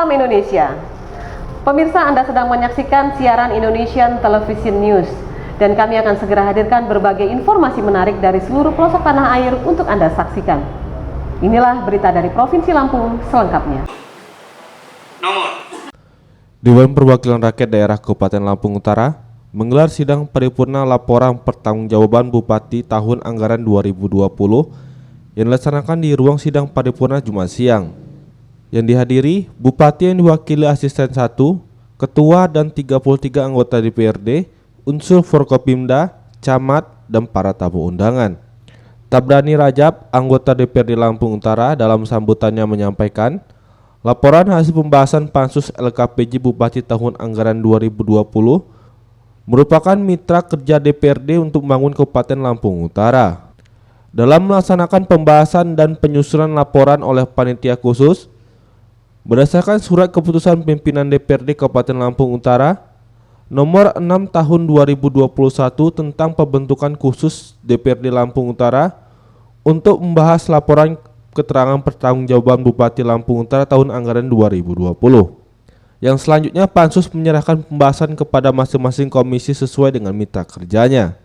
Salam Indonesia. Pemirsa, Anda sedang menyaksikan siaran Indonesian Television News dan kami akan segera hadirkan berbagai informasi menarik dari seluruh pelosok tanah air untuk Anda saksikan. Inilah berita dari Provinsi Lampung selengkapnya. Dewan Perwakilan Rakyat Daerah Kabupaten Lampung Utara menggelar sidang paripurna laporan pertanggungjawaban Bupati tahun anggaran 2020 yang dilaksanakan di ruang sidang paripurna Jumat siang. Yang dihadiri Bupati yang diwakili Asisten 1, Ketua dan 33 anggota DPRD, unsur Forkopimda, Camat, dan para tamu undangan. Tabrani Rajab, anggota DPRD Lampung Utara, dalam sambutannya menyampaikan, laporan hasil pembahasan Pansus LKPJ Bupati tahun anggaran 2020 merupakan mitra kerja DPRD untuk membangun Kabupaten Lampung Utara. Dalam melaksanakan pembahasan dan penyusunan laporan oleh panitia khusus, berdasarkan surat keputusan pimpinan DPRD Kabupaten Lampung Utara nomor 6 tahun 2021 tentang pembentukan khusus DPRD Lampung Utara untuk membahas laporan keterangan pertanggungjawaban Bupati Lampung Utara tahun anggaran 2020. Yang selanjutnya Pansus menyerahkan pembahasan kepada masing-masing komisi sesuai dengan mitra kerjanya.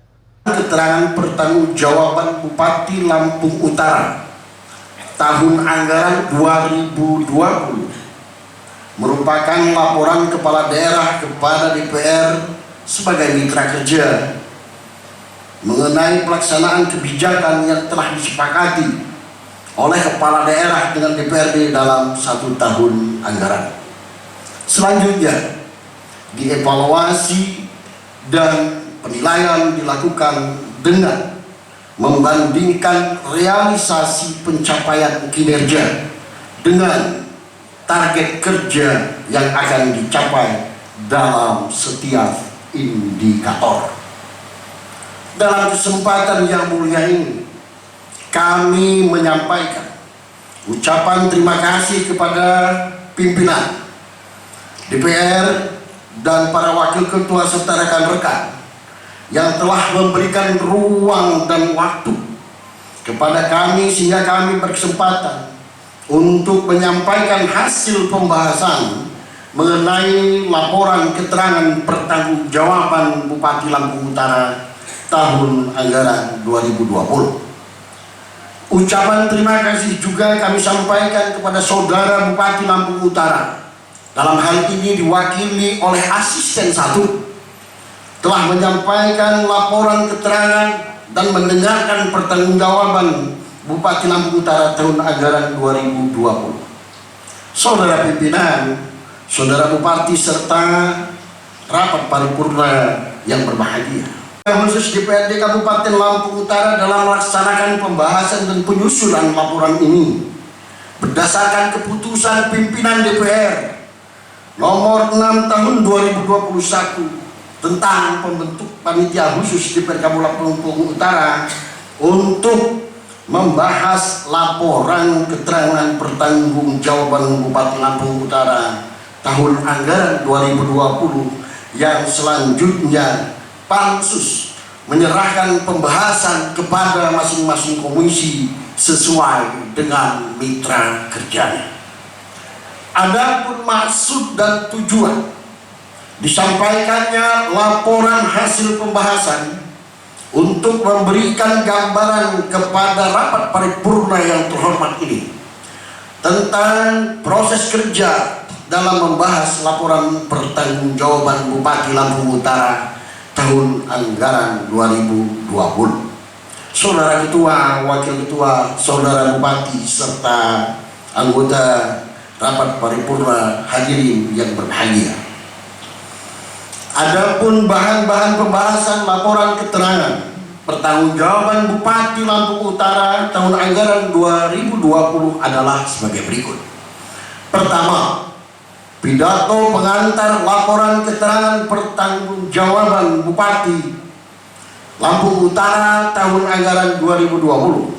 Keterangan pertanggungjawaban Bupati Lampung Utara tahun anggaran 2020 merupakan laporan kepala daerah kepada DPR sebagai mitra kerja mengenai pelaksanaan kebijakan yang telah disepakati oleh kepala daerah dengan DPRD dalam 1 tahun anggaran. Selanjutnya, dievaluasi dan penilaian dilakukan dengan membandingkan realisasi pencapaian kinerja dengan target kerja yang akan dicapai dalam setiap indikator. Dalam kesempatan yang mulia ini, kami menyampaikan ucapan terima kasih kepada pimpinan DPR dan para wakil ketua serta rekan-rekan yang telah memberikan ruang dan waktu kepada kami sehingga kami berkesempatan untuk menyampaikan hasil pembahasan mengenai laporan keterangan pertanggungjawaban Bupati Lampung Utara tahun anggaran 2020. Ucapan terima kasih juga kami sampaikan kepada saudara Bupati Lampung Utara, dalam hal ini diwakili oleh Asisten 1, telah menyampaikan laporan keterangan dan mendengarkan pertanggungjawaban Bupati Lampung Utara tahun anggaran 2020. Saudara pimpinan, saudara Bupati serta rapat paripurna yang berbahagia. Khusus DPRD Kabupaten Lampung Utara dalam melaksanakan pembahasan dan penyusunan laporan ini berdasarkan keputusan pimpinan DPR nomor 6 tahun 2021 tentang pembentuk panitia khusus DPRD Kabupaten Lampung Utara untuk membahas laporan keterangan pertanggungjawaban Bupati Lampung Utara tahun anggaran 2020 yang selanjutnya Pansus menyerahkan pembahasan kepada masing-masing komisi sesuai dengan mitra kerjanya. Adapun maksud dan tujuan disampaikannya laporan hasil pembahasan untuk memberikan gambaran kepada rapat paripurna yang terhormat ini tentang proses kerja dalam membahas laporan pertanggungjawaban Bupati Lampung Utara tahun anggaran 2020. Saudara Ketua, Wakil Ketua, Saudara Bupati serta anggota rapat paripurna hadirin yang berbahagia. Adapun bahan-bahan pembahasan laporan keterangan pertanggungjawaban Bupati Lampung Utara tahun anggaran 2020 adalah sebagai berikut. Pertama, pidato pengantar laporan keterangan pertanggungjawaban Bupati Lampung Utara tahun anggaran 2020.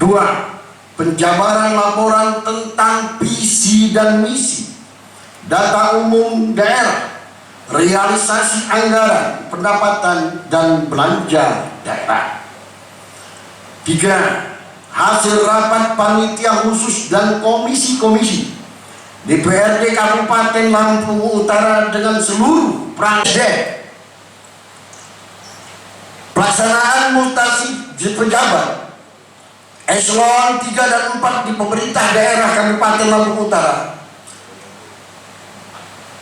2. Penjabaran laporan tentang visi dan misi, data umum daerah, realisasi anggaran, pendapatan, dan belanja daerah. 3. Hasil rapat panitia khusus dan komisi-komisi DPRD Kabupaten Lampung Utara dengan seluruh perangkat pelaksanaan mutasi pejabat eselon 3 dan 4 di pemerintah daerah Kabupaten Lampung Utara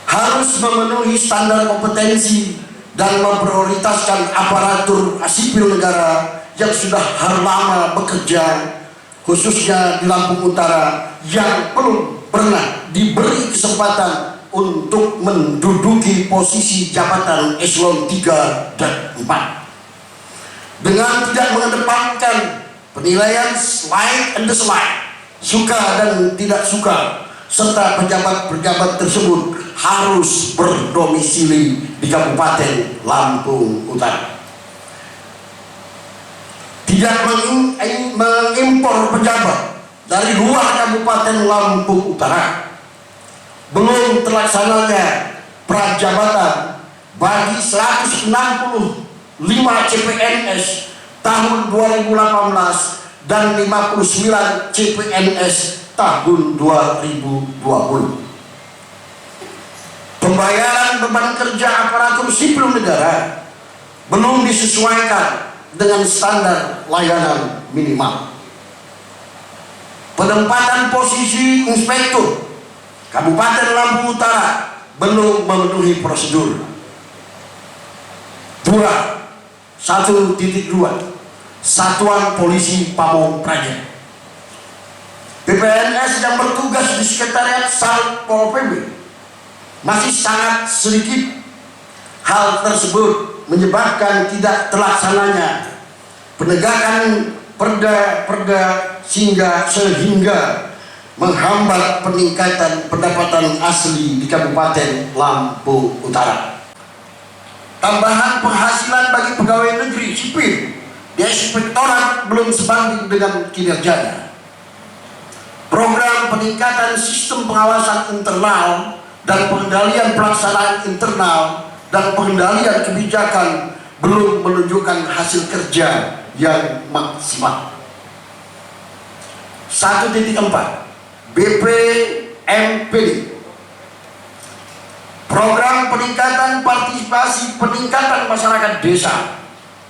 harus memenuhi standar kompetensi dan memprioritaskan aparatur sipil negara yang sudah lama bekerja, khususnya di Lampung Utara, yang belum pernah diberi kesempatan untuk menduduki posisi jabatan eselon 3 dan 4 dengan tidak mengedepankan penilaian slide and the slide, suka dan tidak suka, serta pejabat-pejabat tersebut harus berdomisili di Kabupaten Lampung Utara. Tidak mengimpor pejabat dari luar Kabupaten Lampung Utara. Belum terlaksananya prajabatan bagi 165 CPNS tahun 2018 dan 59 CPNS tahun 2020. Pembayaran beban kerja aparatur sipil negara belum disesuaikan dengan standar layanan minimal. Penempatan posisi inspektur Kabupaten Lampung Utara belum memenuhi prosedur. 1.2 Satuan Polisi Pamong Praja, PPNS yang bertugas di Sekretariat Satpol PP masih sangat sedikit. Hal tersebut menyebabkan tidak terlaksananya penegakan perda sehingga menghambat peningkatan pendapatan asli di Kabupaten Lampung Utara. Tambahan penghasilan bagi pegawai negeri sipil di inspektorat belum sebanding dengan kinerjanya. Program peningkatan sistem pengawasan internal dan pengendalian pelaksanaan internal dan pengendalian kebijakan belum menunjukkan hasil kerja yang maksimal. 1.4 BPMPD, Program Peningkatan Partisipasi Peningkatan Masyarakat Desa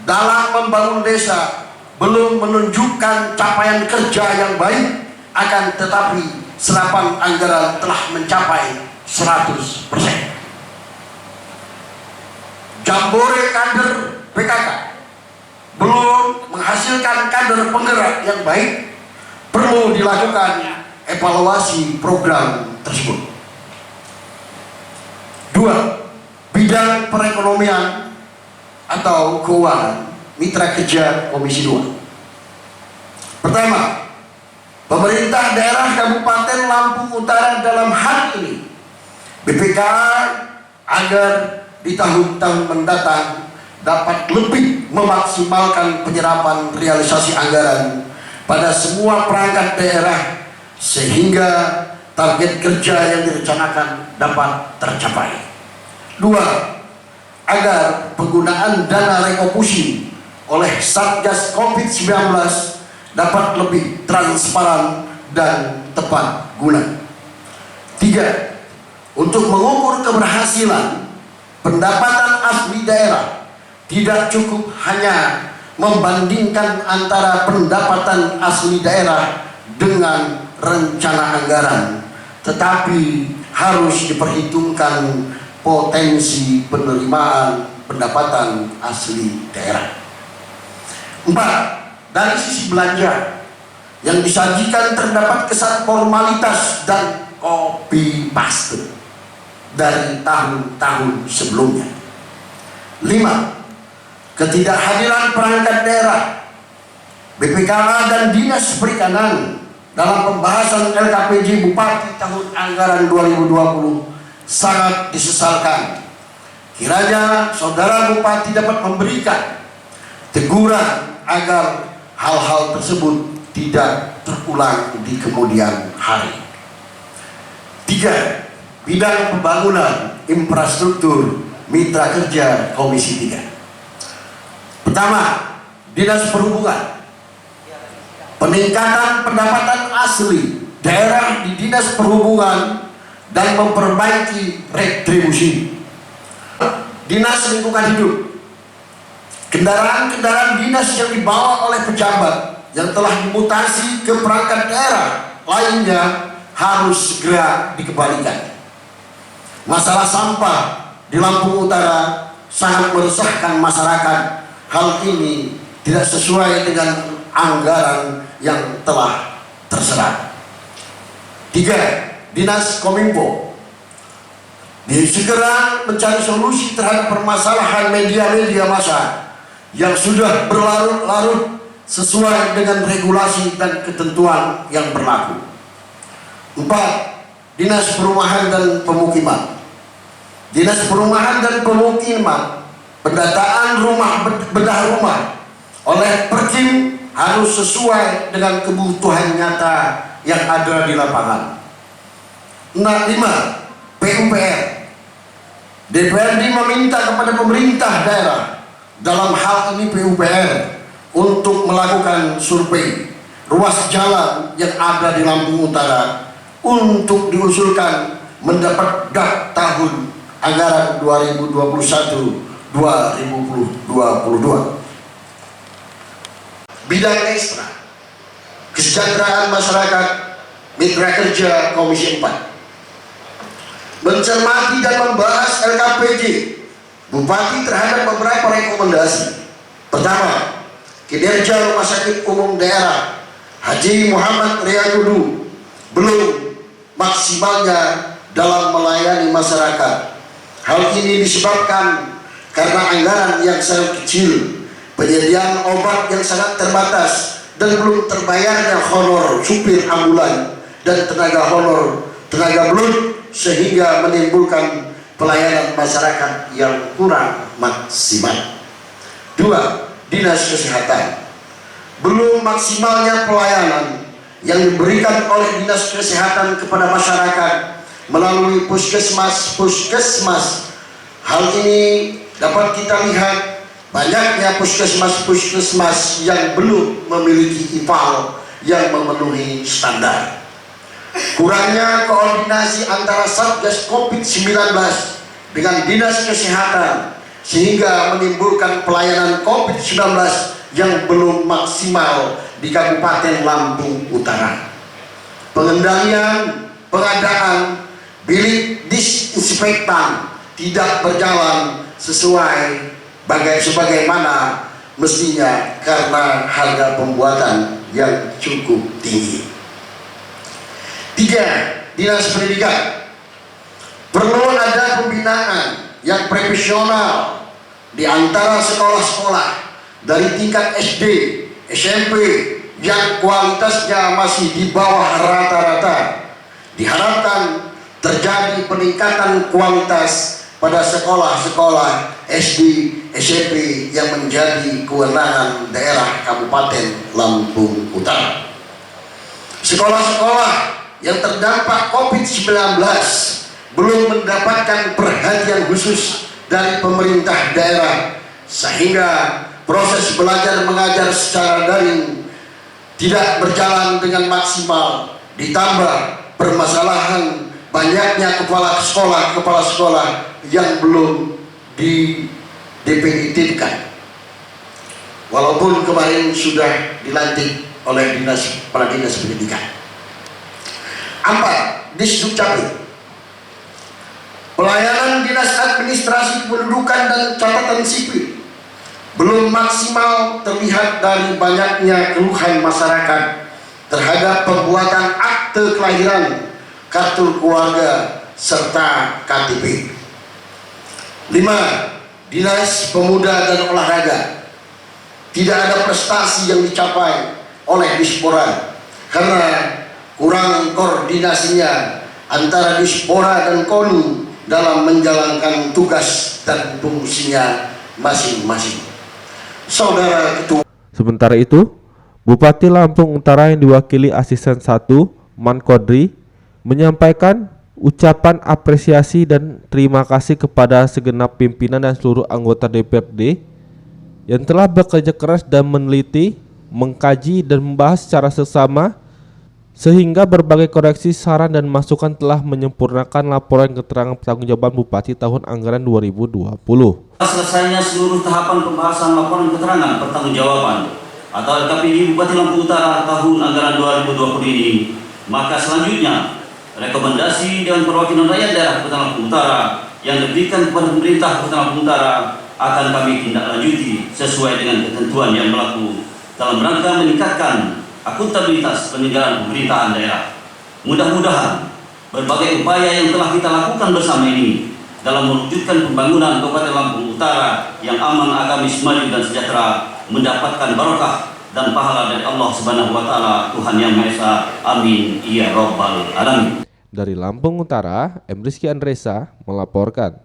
dalam membangun desa belum menunjukkan capaian kerja yang baik, akan tetapi serapan anggaran telah mencapai 100%. Jambore kader PKK belum menghasilkan kader penggerak yang baik, perlu dilakukan evaluasi program tersebut. 2. Bidang perekonomian atau keuangan mitra kerja Komisi 2. Pertama, pemerintah daerah Kabupaten Lampung Utara dalam hal ini BPKA agar di tahun-tahun mendatang dapat lebih memaksimalkan penyerapan realisasi anggaran pada semua perangkat daerah sehingga target kerja yang direncanakan dapat tercapai. 2. Agar penggunaan dana rekopusi oleh Satgas COVID-19 dapat lebih transparan dan tepat guna. 3. Untuk mengukur keberhasilan pendapatan asli daerah, tidak cukup hanya membandingkan antara pendapatan asli daerah dengan rencana anggaran, tetapi harus diperhitungkan potensi penerimaan pendapatan asli daerah. 4. Dari sisi belanja yang disajikan terdapat kesan formalitas dan copy paste dari tahun-tahun sebelumnya. 5. Ketidakhadiran perangkat daerah, BPKA dan Dinas Perikanan dalam pembahasan LKPJ Bupati tahun anggaran 2020 sangat disesalkan. Kiranya saudara Bupati dapat memberikan teguran agar hal-hal tersebut tidak terulang di kemudian hari. 3. Bidang pembangunan infrastruktur mitra kerja Komisi 3. Pertama, Dinas Perhubungan. Peningkatan pendapatan asli daerah di Dinas Perhubungan dan memperbaiki retribusi. Dinas Lingkungan Hidup, kendaraan-kendaraan dinas yang dibawa oleh pejabat yang telah dimutasi ke perangkat daerah lainnya harus segera dikembalikan. Masalah sampah di Lampung Utara sangat meresahkan masyarakat. Hal ini tidak sesuai dengan anggaran yang telah terserah. 3. Dinas Kominfo segera mencari solusi terhadap permasalahan media-media massa yang sudah berlarut-larut sesuai dengan regulasi dan ketentuan yang berlaku. 4. Dinas Perumahan dan Pemukiman. Dinas Perumahan dan Pemukiman, pendataan bedah rumah oleh Perkim harus sesuai dengan kebutuhan nyata yang ada di lapangan. 5. PUPR. DPRD meminta kepada pemerintah daerah, dalam hal ini PUPR, untuk melakukan survei ruas jalan yang ada di Lampung Utara untuk diusulkan mendapat DAP tahun anggaran 2021-2022. Bidang ekstra, kesejahteraan masyarakat, Mitra Kerja Komisi 4 mencermati dan membahas LKPJ Bupati terhadap beberapa rekomendasi. Pertama, kinerja Rumah Sakit Umum Daerah Haji Muhammad Riyakudu belum maksimalnya dalam melayani masyarakat. Hal ini disebabkan karena anggaran yang sangat kecil, penyediaan obat yang sangat terbatas, dan belum terbayarnya honor supir ambulan dan tenaga belut, sehingga menimbulkan pelayanan masyarakat yang kurang maksimal. 2. Dinas Kesehatan, belum maksimalnya pelayanan yang diberikan oleh Dinas Kesehatan kepada masyarakat melalui puskesmas. Hal ini dapat kita lihat banyaknya puskesmas yang belum memiliki IPAL yang memenuhi standar. Kurangnya koordinasi antara Satgas COVID-19 dengan Dinas Kesehatan sehingga menimbulkan pelayanan COVID-19 yang belum maksimal di Kabupaten Lampung Utara. Pengendalian pengadaan bilik disinfektan tidak berjalan sesuai sebagaimana mestinya karena harga pembuatan yang cukup tinggi. 3. Dinas Pendidikan, perlu ada pembinaan yang profesional di antara sekolah-sekolah dari tingkat SD, SMP yang kualitasnya masih di bawah rata-rata. Diharapkan terjadi peningkatan kualitas pada sekolah-sekolah SD, SMP yang menjadi kewenangan daerah Kabupaten Lampung Utara. Sekolah-sekolah yang terdampak COVID-19 belum mendapatkan perhatian khusus dari pemerintah daerah, sehingga proses belajar mengajar secara daring tidak berjalan dengan maksimal. Ditambah permasalahan banyaknya kepala sekolah yang belum didefinitifkan, walaupun kemarin sudah dilantik oleh Kepala Dinas Pendidikan. 4. Disdukcapil, pelayanan Dinas Administrasi Kependudukan dan Catatan Sipil belum maksimal, terlihat dari banyaknya keluhan masyarakat terhadap pembuatan akte kelahiran, kartu keluarga, serta KTP. 5. Dinas Pemuda dan Olahraga, tidak ada prestasi yang dicapai oleh Dispora karena kurang koordinasinya antara Dispora dan KONI dalam menjalankan tugas dan fungsinya masing-masing. Saudara Ketua. Sementara itu, Bupati Lampung Utara yang diwakili Asisten 1 Man Kodri menyampaikan ucapan apresiasi dan terima kasih kepada segenap pimpinan dan seluruh anggota DPRD yang telah bekerja keras dan meneliti, mengkaji dan membahas secara seksama sehingga berbagai koreksi, saran, dan masukan telah menyempurnakan laporan keterangan pertanggungjawaban Bupati tahun anggaran 2020. Selesainya seluruh tahapan pembahasan laporan keterangan pertanggungjawaban atau LKPD Bupati Lampung Utara tahun anggaran 2020 ini, maka selanjutnya rekomendasi Dewan Perwakilan Rakyat Daerah Kota Lampung Utara yang diberikan kepada pemerintah Kota Lampung Utara akan kami tindak lanjuti sesuai dengan ketentuan yang berlaku dalam rangka meningkatkan akuntabilitas penyelenggaraan pemerintahan daerah. Mudah-mudahan berbagai upaya yang telah kita lakukan bersama ini dalam mewujudkan pembangunan Kabupaten Lampung Utara yang aman, agamis, maju, dan sejahtera mendapatkan barokah dan pahala dari Allah Subhanahu wa Ta'ala, Tuhan Yang Maha Esa. Amin ya Rabbal Alamin. Dari Lampung Utara, M. Rizky Andresa melaporkan.